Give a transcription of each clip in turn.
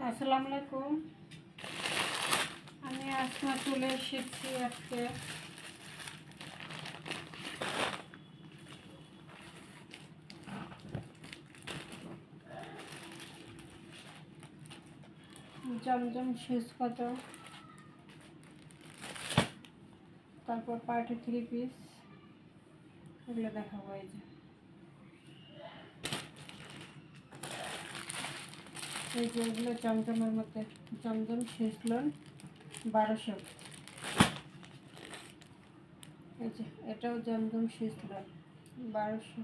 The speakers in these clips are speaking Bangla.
আসসালামু আলাইকুম। আমি আসমা চলে এসেছি আজকে জমজম সুইচ কত, তারপর পার্টি 3 পিস এগুলো দেখাবো। এই যে এগুলো জমজমের মধ্যে জমজম সুইচ লোন 1200। এই যে এটাও জমজম সুইচ লোন 1200।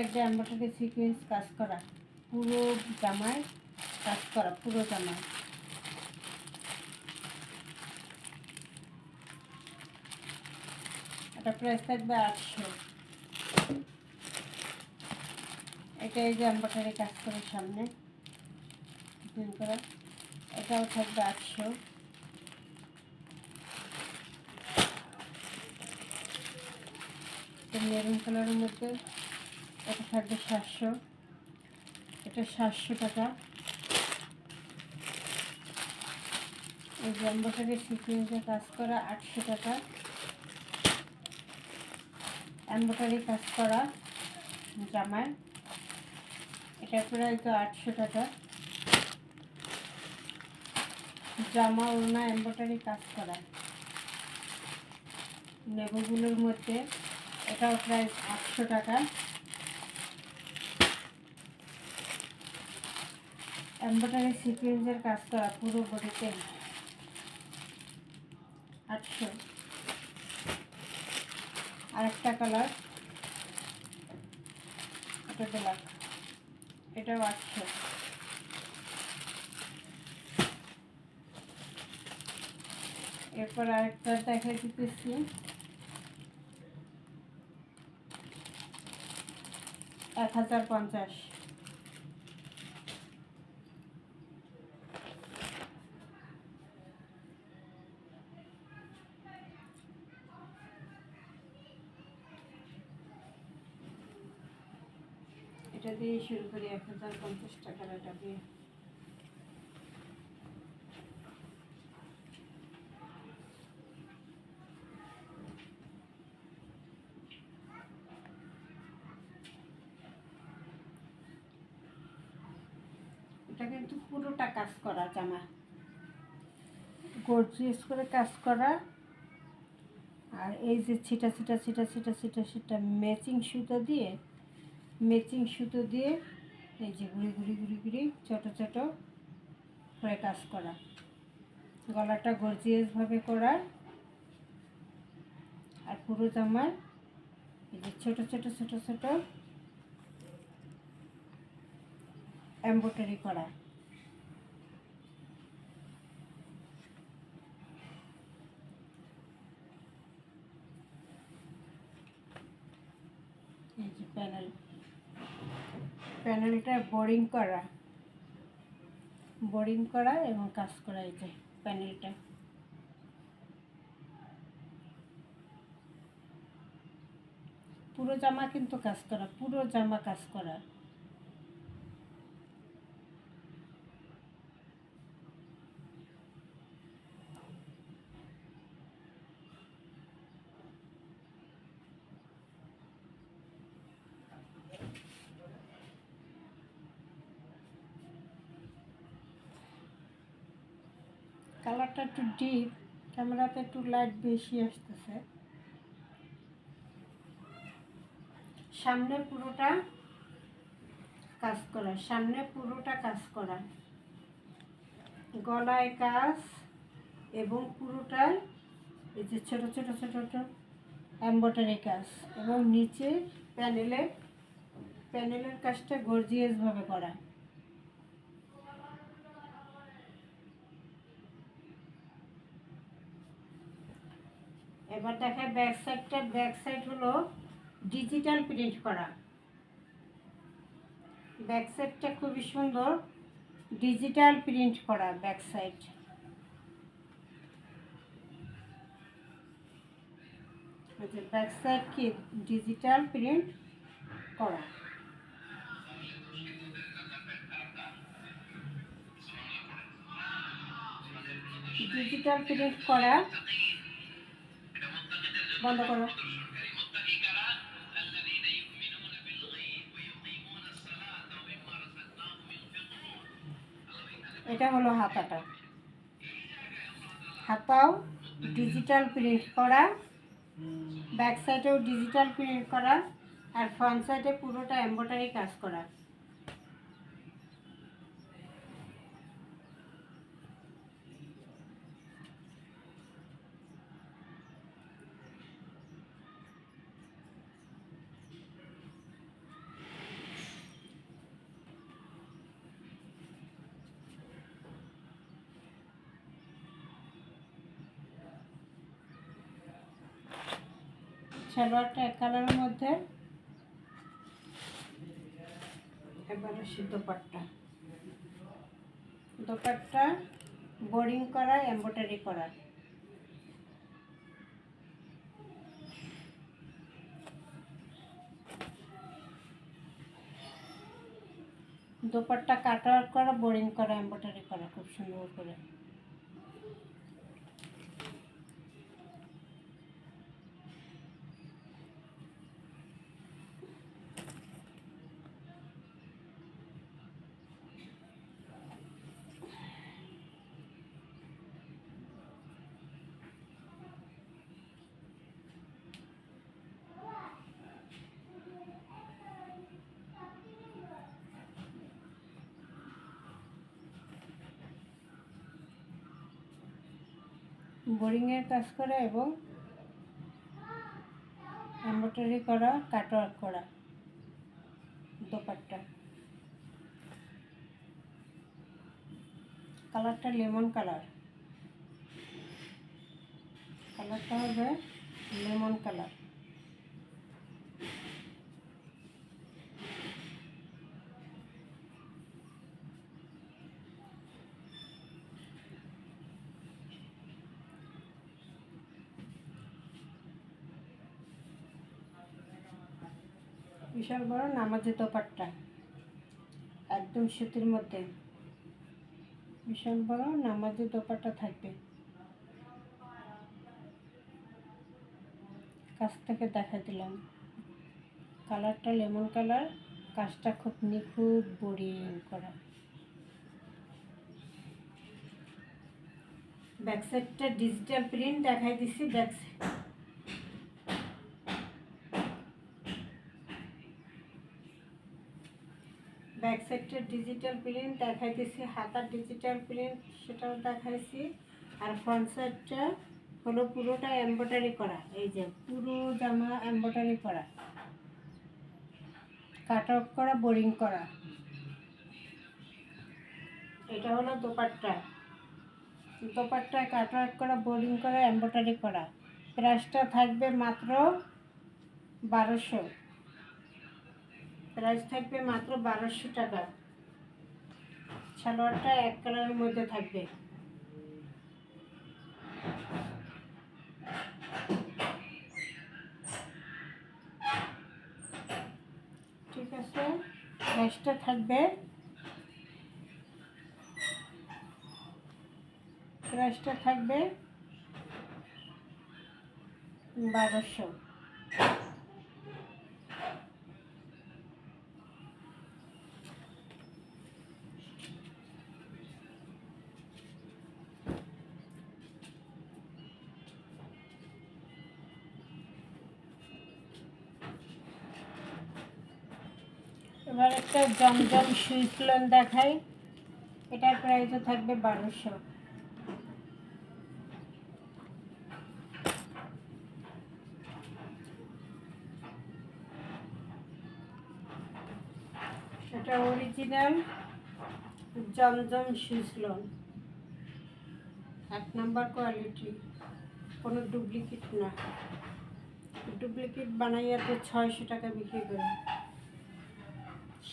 একটা এমব্রয়ডারি সিকোয়েন্স কাজ করা, পুরো জামায় কাজ করা, পুরো জামায়। এটা প্রাইস থাকবে 800। এটা এই যে এমব্রয়ডারি কাজ করে সামনে ডিজাইন করা, এটাও থাকবে 800। মেরুন কালারের মধ্যে এটা থাকবে 700। এটা 700 টাকা। এই যে এমব্রয়ডারি সিকোয়েন্সে কাজ করা 800 টাকা। এমব্রয়ডারি কাজ করা জামায়, এটা প্রায় তো 800 টাকা। জামা ওড়না এমব্রয়ডারি কাজ করা লেবুগুলোর মধ্যে, এটাও প্রায় 800 টাকা। এমব্রয়ডারি সিকোয়েন্সের কাজ করা পুরো বডিতে 800। আরেকটা কালার, এটা ব্ল্যাক, এটাও 800। এরপর আরেকটা দেখাই দিতেছি, এক 1050। এটা দিয়ে শুরু করি, 1050 টাকার। এটা দিয়ে এটা কিন্তু পুরোটা কাজ করা জামা, গর্জিয়াস করে কাজ করা। আর এই যে ছিটা ছিটা ছিটা ছিটা ছিটা ছিটা ম্যাচিং সুতো দিয়ে এই যে ঘুরি ঘুরি ঘুরি ঘুরি ছোট ছোট করে কাজ করা, গলাটা গর্জিয়াসভাবে করা। আর পুরো জামায় এই যে ছোট ছোট ছোট ছোট এমব্রয়ডারি করা। এই যে প্যানেলটা বোরিং করা এবং কাজ করা। এই যে প্যানেলটা পুরো জামা কিন্তু কাজ করা, পুরো জামা কাজ করা। কালারটা একটু ডিপ, ক্যামেরাতে একটু লাইট বেশি আসতেছে। সামনে পুরোটা কাজ করা, গলায় কাজ এবং পুরোটাই এই যে ছোট ছোট ছোট ছোট এমব্রয়ডারি কাজ, এবং নিচে প্যানেলের কাজটা গর্জিয়াসভাবে করা। এবার দেখায় ব্যাক সাইড হলো ডিজিটাল প্রিন্ট করা। ব্যাক সাইডটা খুবই সুন্দর, ডিজিটাল প্রিন্ট করা ব্যাক সাইড। যে ব্যাক সাইড কি ডিজিটাল প্রিন্ট করা। ডিজিটাল প্রিন্ট করা বন্ধ করো। এটা হলো হাতাটা, হাতাও ডিজিটাল প্রিন্ট করা, ব্যাক সাইডেও ডিজিটাল প্রিন্ট করা, আর ফ্রন্ট সাইডে পুরোটা এমব্রয়ডারি কাজ করা। সালোয়ারটা এক কালারের মধ্যে, এবারে দোপাট্টা, দোপাট্টা বোরিং করা, এমব্রয়ডারি করা। দোপাট্টা কাটওয়ার্ক করা, বোরিং করা, এমব্রয়ডারি করা খুব সুন্দর করে। বোরিংয়ের কাজ করা এবং এমব্রয়ডারি করা, কাটওয়ার্ক করা দোপাট্টা। কালারটা লেমন কালার, কালারটা হবে লেমন কালার। বিশাল বড় নামাজি দোপাট্টা, একদম সুতির মধ্যে বিশাল বড় নামাজি দোপাট্টা থাকবে। কাছ থেকে দেখা দিলাম, কালারটা লেমন কালার, কাজটা খুব নিখুঁত বোরিং করা। ব্যাক সাইডটা ডিজিটাল প্রিন্ট দেখাই দিছি। ব্যাক সাইডটা ডিজিটাল প্রিন্ট দেখাইতেছি, হাতার ডিজিটাল প্রিন্ট সেটাও দেখাইছি। আর ফ্রন্ট সাইডটা হলো পুরোটা এমব্রয়ডারি করা, এই যে পুরো জামা এমব্রয়ডারি করা, কাট অফ করা, বোরিং করা। এটা হলো দোপাট্টা, দোপাট্টায় কাট অফ করা, বোরিং করা, এমব্রয়ডারি করা। প্রাইসটা থাকবে মাত্র 1200, প্রাইস থাকবে মাত্র 1200 টাকা। সালোয়ারটা এক কালারের মধ্যে থাকবে। ঠিক আছে, প্রাইসটা থাকবে, প্রাইসটা থাকবে 1200। এবার একটা জমজম সুইচ লোন দেখাই, এটার প্রাইসও থাকবে 1200। এটা অরিজিনাল জমজম সুইচ লোন, 1 নম্বর কোয়ালিটি, কোনো ডুপ্লিকেট না। ডুপ্লিকেট বানাইয়া তো 600 টাকা বিক্রি করে,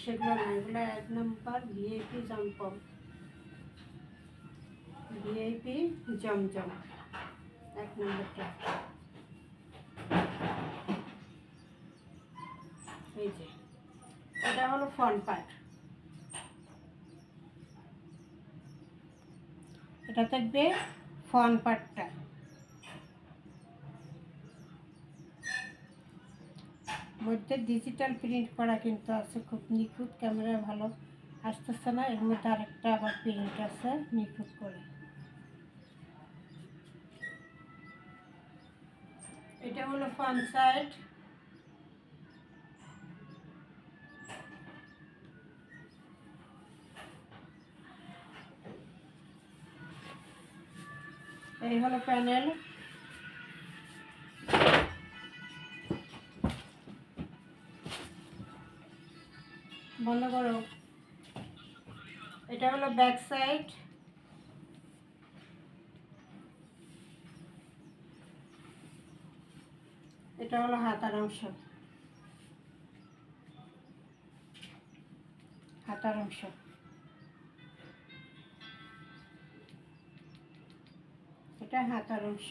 সেগুলো না, এগুলো 1 নম্বর ভিআইপি জমজম, ভিআইপি জমজম 1 নম্বরটা। এই যে এটা হলো ফ্রন্ট পার্ট, এটা থাকবে ফ্রন্ট পার্টটা। মধ্যে ডিজিটাল প্রিন্ট করা কিন্তু আছে, খুব নিখুঁত, ক্যামেরা ভালো আসতেছে না, এর মধ্যে আরেকটা আবার প্রিন্ট আছে নিখুঁত করে। এটা হলো ফ্রন্ট সাইড, এই হলো প্যানেল, বন্ধ করো। এটা হলো ব্যাক সাইড, এটা হলো হাতার অংশ, হাতার অংশ, এটা হাতার অংশ।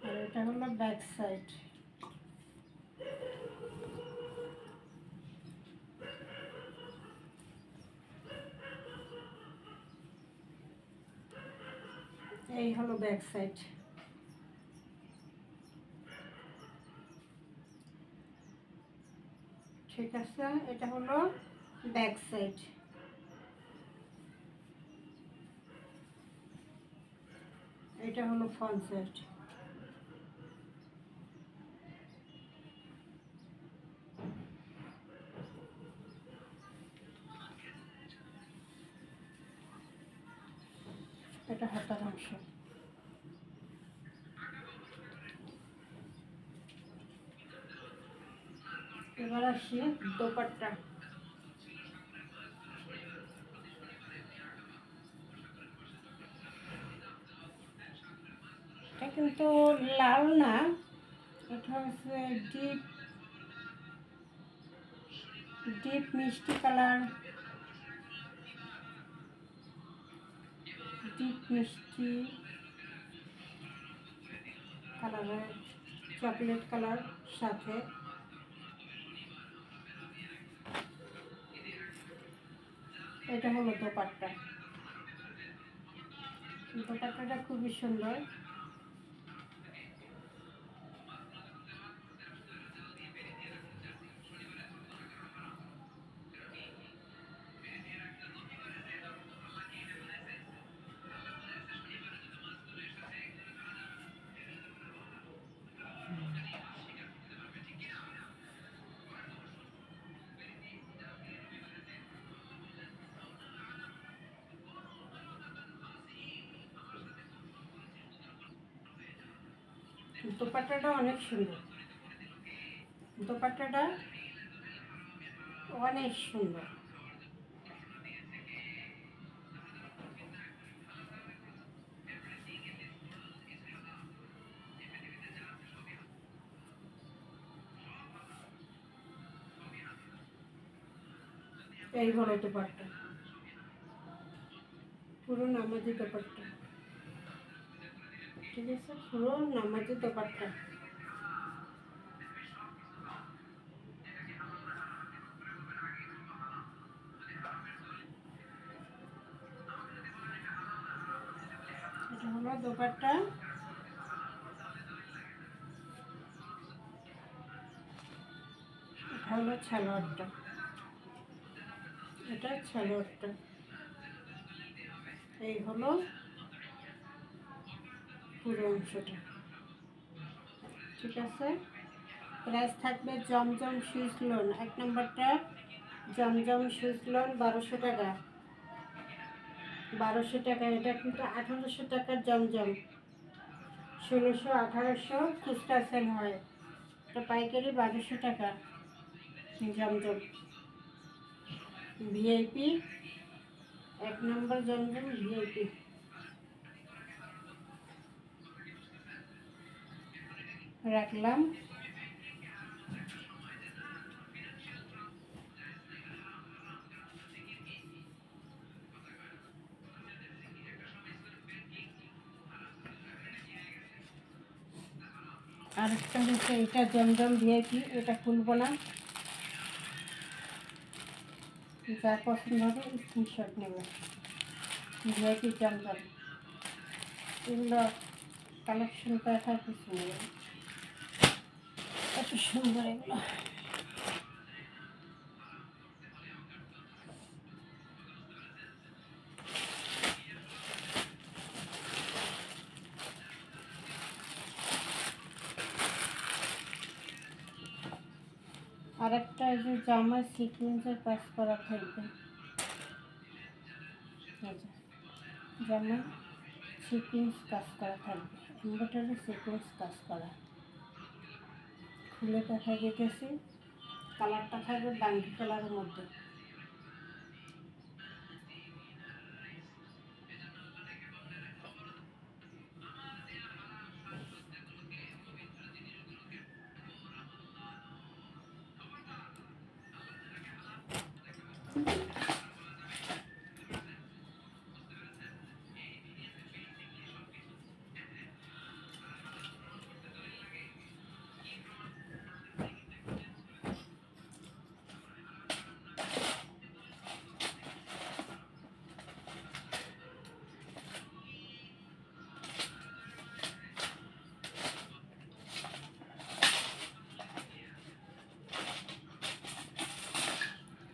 আর এটা হলো ব্যাক সাইড। এই হলো ব্যাক সাইড। ঠিক আছে, এটা হলো ব্যাক সাইড। এটা হলো ফ্রন্ট সাইড। এটা হাতার অংশ। এবার আসি দোপাট্টা। এটা কিন্তু লাল না, এটা হচ্ছে ডিপ ডিপ মিষ্টি কালার, ডিপ মিষ্টি কালারের, চকলেট কালার সাথে। এটা হলো দোপাট্টা। দোপাট্টাটা খুবই সুন্দর। দোপাট্টাটা অনেক সুন্দর, দোপাট্টাটা অনেক সুন্দর। এই হলো দোপাট্টা, পুরো নামাজি দোপাট্টা। ঠিক আছে, পুরো নামাজি দোপাট্টা। এটা হলো দোপাট্টা। এটা হলো সালোয়ারটা, এটা সালোয়ারটা। এই হলো পুরো অংশটা। ঠিক আছে, প্রাইস থাকবে জমজম সুইচ লোন, 1 নম্বরটা জমজম সুইচ লোন 1200 টাকা, 1200 টাকা। এটা কিন্তু 1800 টাকার জমজম, 1600 1800 খুচরা সেল হয়, এটা পাইকারি 1200 টাকা। জমজম ভিআইপি, 1 নম্বর জমজম ভিআইপি। রাখলাম। আরেকটা হচ্ছে এটা জমজম ভিআইপি, এটা খুলবো না, যার পছন্দ হবে স্ক্রিনশট নেবে। ভিআইপি জমজম এগুলো কালেকশন দেখার কিছু নেই, এত সুন্দর এগুলো। আরেকটা এই যে জামা সিকুয়েন্সের কাজ করা থাকবে, জামা সিকুয়েন্স কাজ করা থাকবে, এমব্রয়ডারি সিকুয়েন্স কাজ করা। খুলে দেখা যেতেছে, কালারটা থাকবে বাঙ্গি কালারের মধ্যে।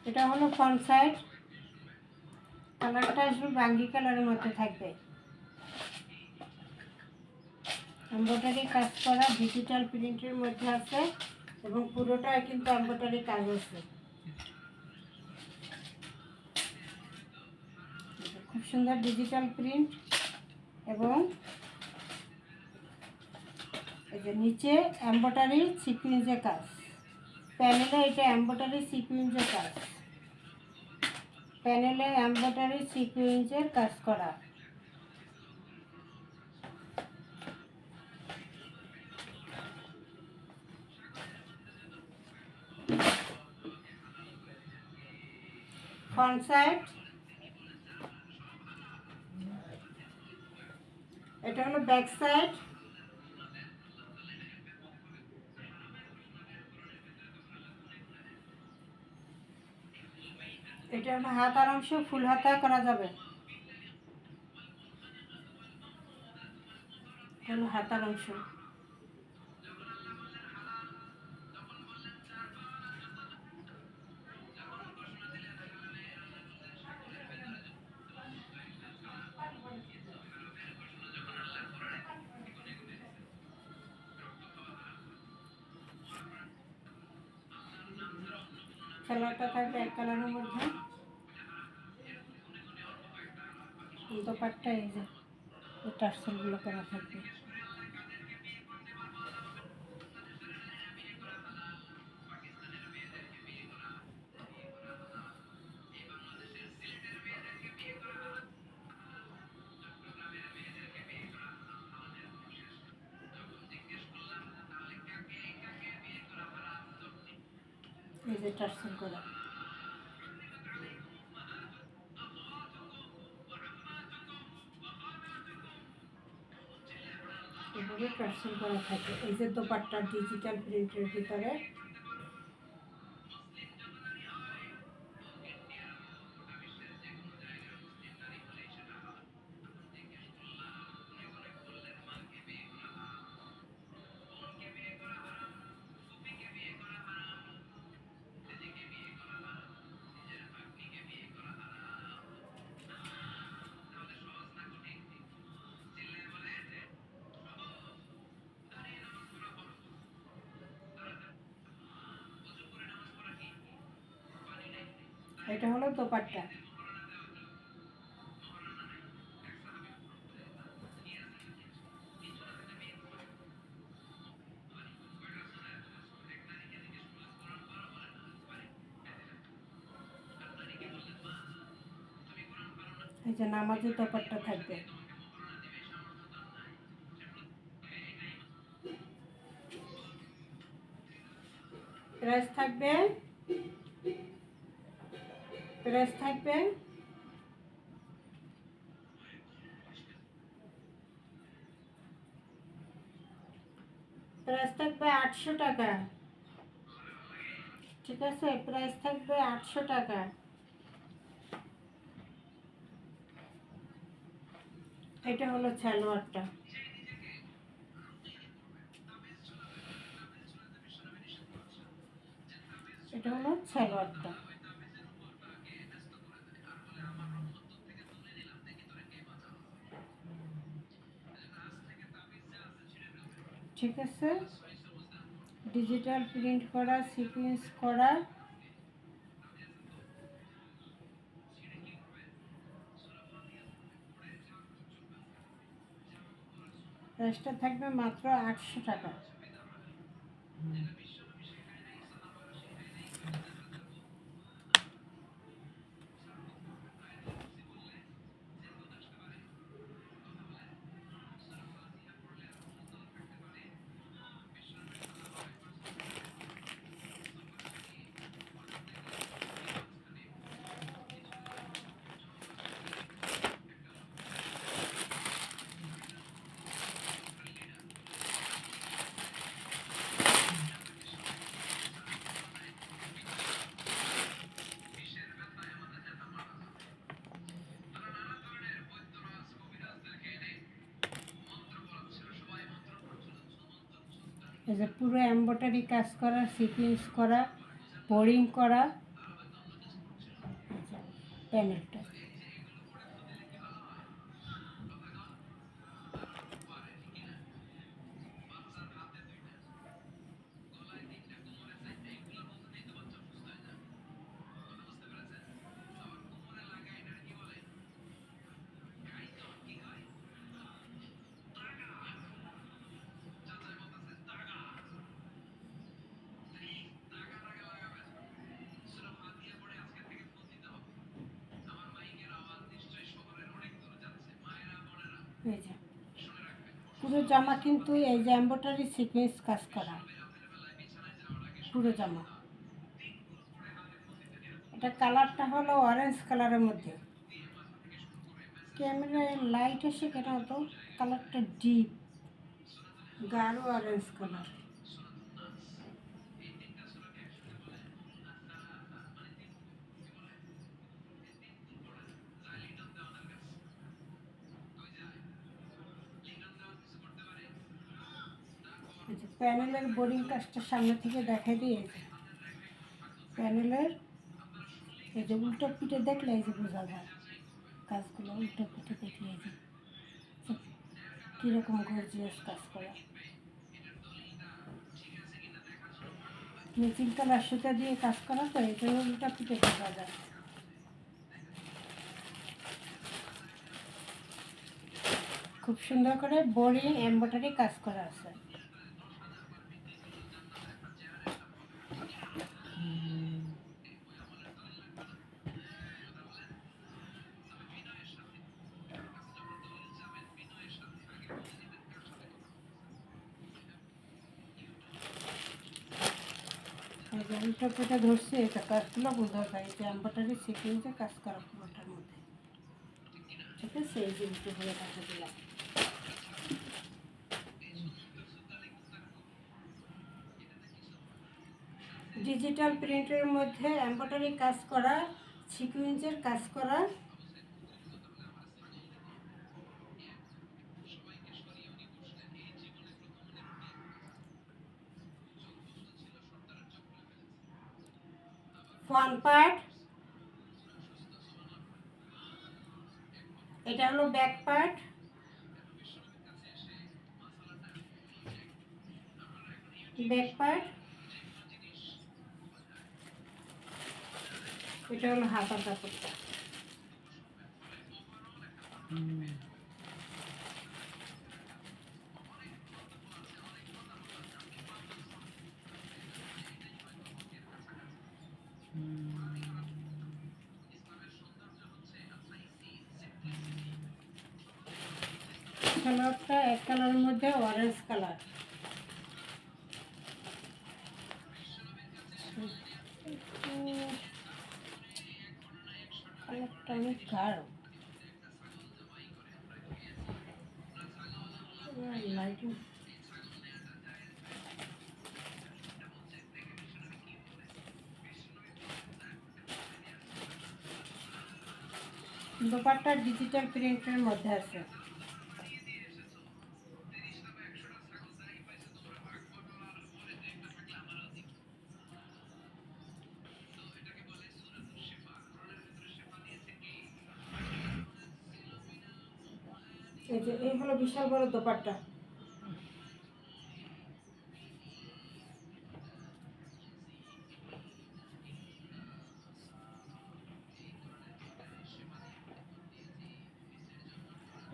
এটা হলো ফ্রন্ট সাইড, কালারটা আসবে বাঙ্গি কালারের মধ্যে থাকবে, এমব্রয়ডারি কাজ করা ডিজিটাল প্রিন্টের মধ্যে আছে এবং পুরোটাই কিন্তু এমব্রয়ডারি কাজ আছে। খুব সুন্দর ডিজিটাল প্রিন্ট এবং এই যে নিচে এমব্রয়ডারি সিকুয়েন্সের কাজ, প্যানেলে এটা এমব্রয়ডারি সিকুয়েন্সের কাজ, প্যানেলে এমব্রয়ডারি সিকুয়েন্সের কাজ করা। ফ্রন্ট সাইড, এটা হলো ব্যাক সাইড, এটা হলো হাতার অংশ, ফুল হাতা করা যাবে, হলো হাতার অংশ। কালারটা থাকবে এক কালারের মধ্যে, দোপাট্টা এই যে টার্সেলগুলো করা থাকবে। এই যে টার্সেল করা, এভাবে টার্সেল করা থাকে। এই যে দোপাট্টা ডিজিটাল প্রিন্টের ভিতরে, এটা হলো দোপাট্টা। এই যে নামাজের দোপাট্টা থাকবে, প্রাইস থাকবে, প্রাইস থাকবে প্রাইস থাকবে 800 টাকা। ঠিক আছে, প্রাইস থাকবে 800 টাকা। এটা হলো সালোয়ারটা। এটা হলো সালোয়ারটা। ঠিক আছে, ডিজিটাল প্রিন্ট করা, সিকোয়েন্স করা। প্রাইসটা থাকবে মাত্র 800 টাকা। এই যে পুরো এমব্রয়ডারি কাজ করা, সিকোয়েন্স করা, বোরিং করা প্যানেলটা। এই যে পুরো জামা কিন্তু এই যে এমব্রয়ডারি সিকোয়েন্স কাজ করা পুরো জামা। এটা কালারটা হলো অরেঞ্জ কালারের মধ্যে। ক্যামেরায় লাইট এসে কেন তো কালারটা ডিপ গাঢ় অরেঞ্জ কালার। প্যানেলের বোরিং কাজটা সামনে থেকে দেখাই দিয়ে প্যানেলের এই যে উল্টো পিঠে দেখলে এই যে বোঝা যায় কাজগুলো। উল্টো পিঠে দেখলে এই যে কীরকম গর্জিয়াস কাজ করা। মেচিং কালার সুতা দিয়ে কাজ করা তো এই জন্য উল্টো পিঠে বোঝা যায়। খুব সুন্দর করে বোরিং এমব্রয়ডারি কাজ করা আছে। উল্টো পিঠে ধরছে এটা কাজগুলো বোঝা যায় যে এমব্রয়ডারি সিকোয়েন্সে কাজ করা পুরোটার মধ্যে। ঠিক আছে, এই যে উল্টো করে দেখা দিলাম। ডিজিটাল প্রিন্টের মধ্যে এমব্রয়ডারি কাজ করা, সিকোয়েন্সের কাজ করা। ফ্রন্ট পার্ট, এটা হলো ব্যাক পার্ট। ব্যাক পার্ট, এটা হলো হাতার কাপড়টা। কালারটা এক কালারের মধ্যে অরেঞ্জ কালার। কালারটা অনেক গাঢ়, লাইটিং দোপাট্টা ডিজিটাল প্রিন্টের মধ্যে আছে। এই হলো বিশাল বড় দোপাট্টা।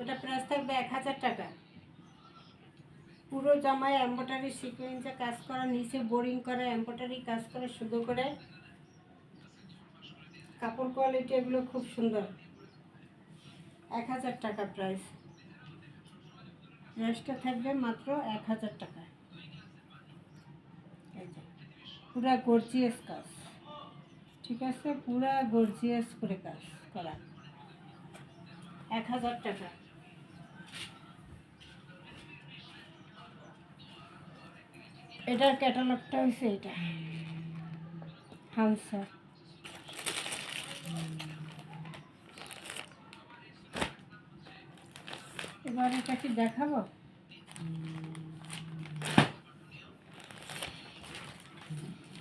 এটা প্রাইস থাকবে 1000 টাকা। পুরো জামায় এমব্রয়ডারি সিকোয়েন্সে কাজ করা, নিচে বোরিং করা, এমব্রয়ডারি কাজ করা শুধু করে। কাপড় কোয়ালিটি এগুলো খুব সুন্দর। 1000 টাকা প্রাইস। প্রাইসটা থাকবে মাত্র 1000 টাকা। পুরা গর্জিয়াস কাজ, ঠিক আছে, পুরা গর্জিয়াস করে কাজ করা। 1000 টাকা। এটার ক্যাটালগটা হচ্ছে এটা, হামসা। এবার এটা কি দেখাবো?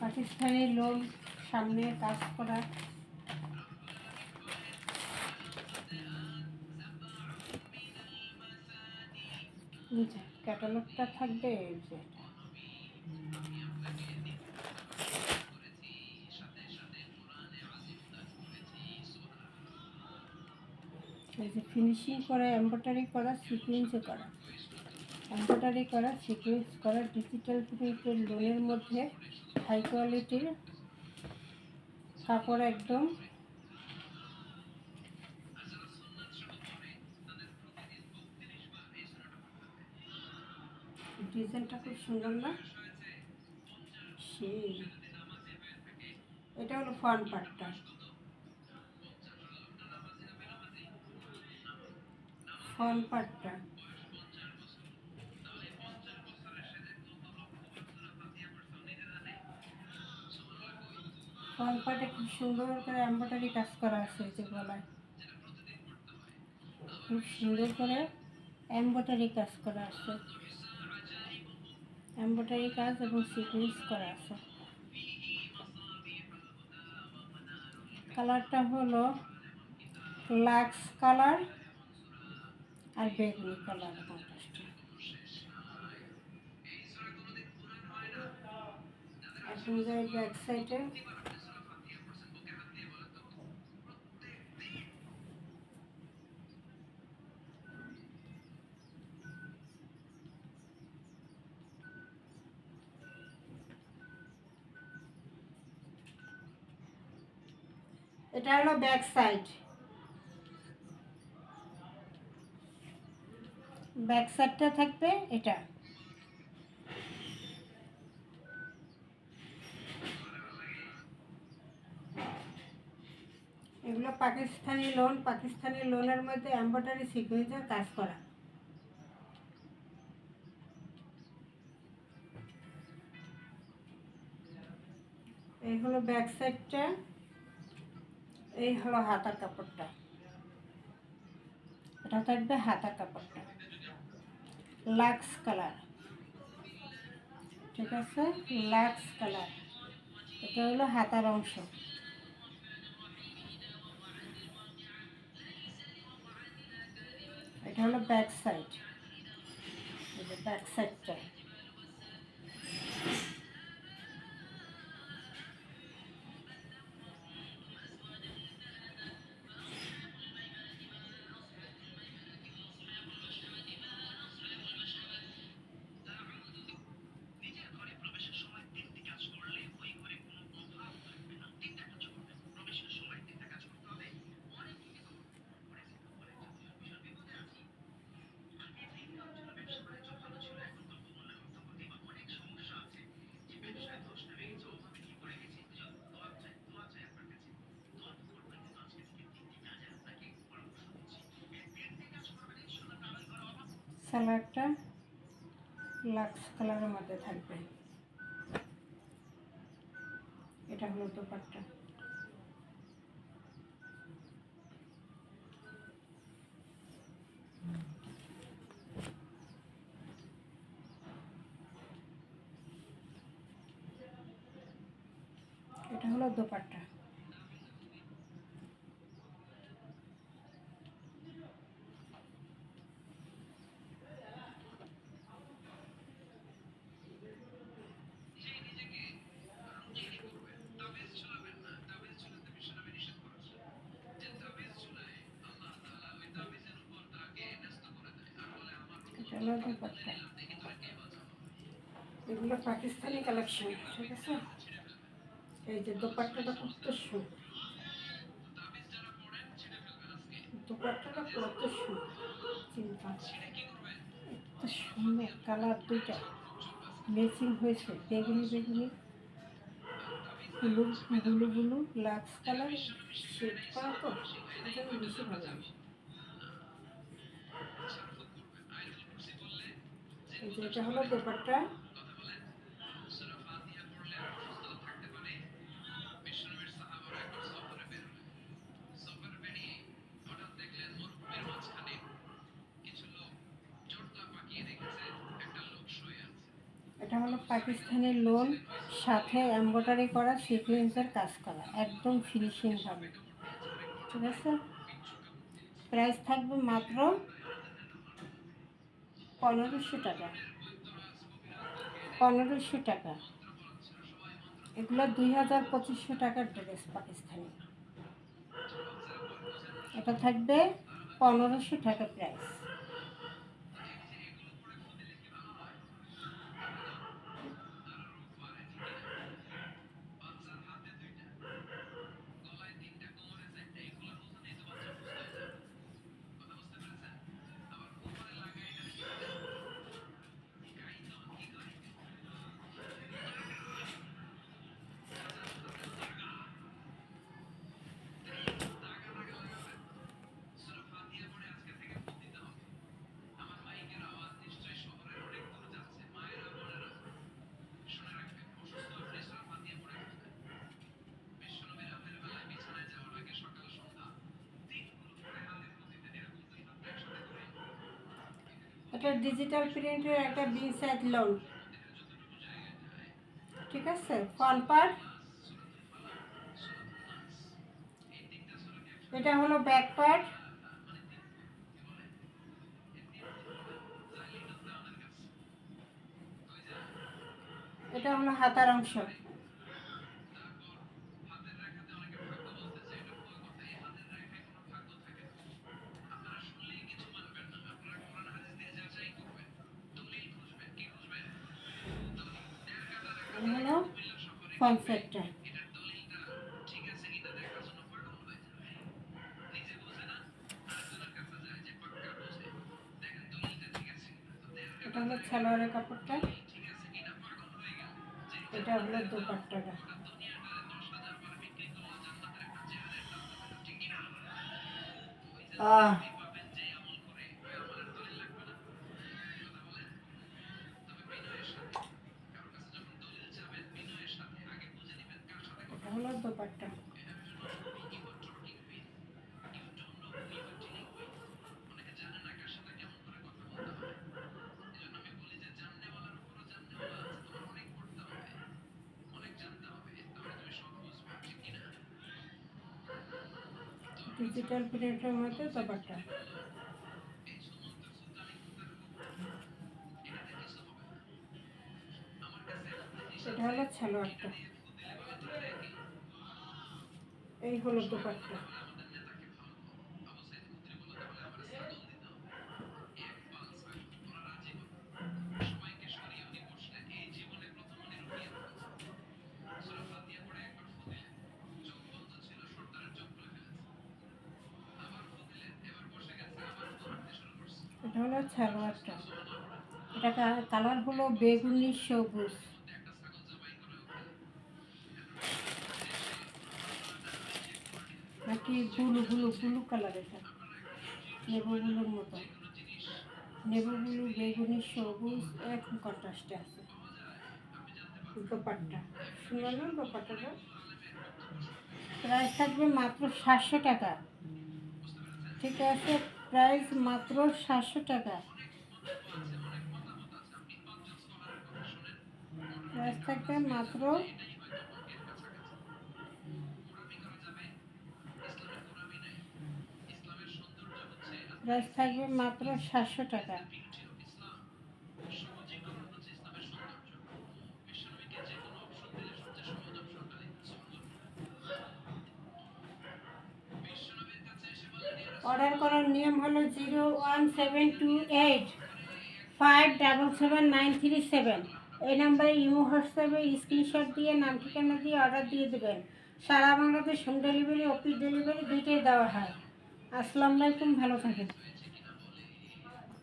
পাকিস্তানি লোন সামনে কাজ করা। ক্যাটালগটা থাকবে এই যে এটা। এই যে ফিনিশিং করা, এমব্রয়ডারি করা, সিকুয়েন্সে করা, এমব্রয়ডারি করা, সিকুয়েন্স করা, ডিজিটাল প্রিন্টের লোনের মধ্যে হাই কোয়ালিটির কাপড় একদম। ডিজাইনটা খুব সুন্দর না? সেই এটা হলো ফ্রন্ট পার্টটা। ফ্রন্ট পার্টটা ফ্রন্ট পার্টে খুব সুন্দর করে এমব্রয়ডারি কাজ করা আছে। যে গলায় খুব সুন্দর করে এমব্রয়ডারি কাজ করা আছে, এমব্রয়ডারি কাজ এবং সিকুয়েন্স করা আছে। কালারটা হলো লাক্স কালার আর বেগুনি কালার কন্ট্রাস্টে। এখন যাই ব্যাক সাইডে। এটা হলো ব্যাক সাইড। ব্যাক সাইডটা থাকবে এটা। এগুলো পাকিস্তানি লোন, পাকিস্তানি লোনের মধ্যে এমব্রয়ডারি সিকোয়েন্সের কাজ করা। এই হলো ব্যাক সাইডটা, এই হলো হাতার কাপড়টা। এটা থাকবে হাতার কাপড়টা লাক্স কালার, ঠিক আছে, লাক্স কালার। এটা হলো হাতার অংশ। এটা হলো ব্যাক সাইড, এই যে ব্যাক সাইডটা। সালোয়ারটা লাক্স কালারের মধ্যে থাকবে। এটা হলো দোপাট্টা। হলো দোপাট্টা। এটা হলো দোপাট্টা। এগুলো পাকিস্তানি কালেকশন, ঠিক আছে। এই যে দোপাট্টাটা কত সুন্দর, দোপাট্টাটা কত সুন্দর, চিন্তা এত সুন্দর কালার, দুইটা ম্যাচিং হয়েছে, বেগুনি বেগুনি, ব্লু ব্লু ব্লু লাক্স কালার শেড করা, তো এটা বেশি ভালো লাগে। এই যে এটা হলো দোপাট্টা। এটা হলো পাকিস্তানি লোন, সাথে এমব্রয়ডারি করা সিকোয়েন্সের কাজ করা, একদম ফিনিশিং হবে, ঠিক আছে। প্রাইস থাকবে মাত্র 1500 টাকা, 1500 টাকা। এগুলো 2000-2500 টাকার ড্রেস পাকিস্তানি। এটা থাকবে 1500 টাকা প্রাইস। এটা ডিজিটাল প্রিন্টের একটা বিগ সাইজ লোন, ঠিক আছে। ফ্রন্ট পার্ট, এটা হলো ব্যাক পার্ট, এটা হলো হাতার অংশ। হলো ফ্রন্ট সাইডটা। এটা হলো সালোয়ারের কাপড়টা, এটা হলো দোপাট্টাটা। এটা হলো দোপাট্টা। ডিজিটাল প্রিন্টের মধ্যে দোপাট্টা। এটা হলো সালোয়ারটা, এই হলো দোপাট্টা। এটা হলো সালোয়ারটা। এটা কালার হলো বেগুনি সবুজ, নাকি ব্লু ব্লু ব্লু কালার, এটা নেবু ব্লুর মতো, নেবু ব্লু বেগুনি সবুজ এরকম কন্ট্রাস্টে আছে। দোপাট্টা সুন্দর না দোপাট্টাটা। প্রাইস থাকবে মাত্র 700 টাকা, ঠিক আছে। প্রাইস মাত্র 700 টাকা, প্রাইস থাকবে মাত্র প্রাইস থাকবে মাত্র 700 টাকা। অর্ডার করার নিয়ম হলো 01728577937। এই নাম্বারে ইমো হোয়াটসঅ্যাপে স্ক্রিনশট দিয়ে নাম ঠিকানা দিয়ে অর্ডার দিয়ে দেবেন। সারা Bangladesh home delivery, office delivery দুইটাই দেওয়া হয়। আসসালামু আলাইকুম, ভালো থাকেন।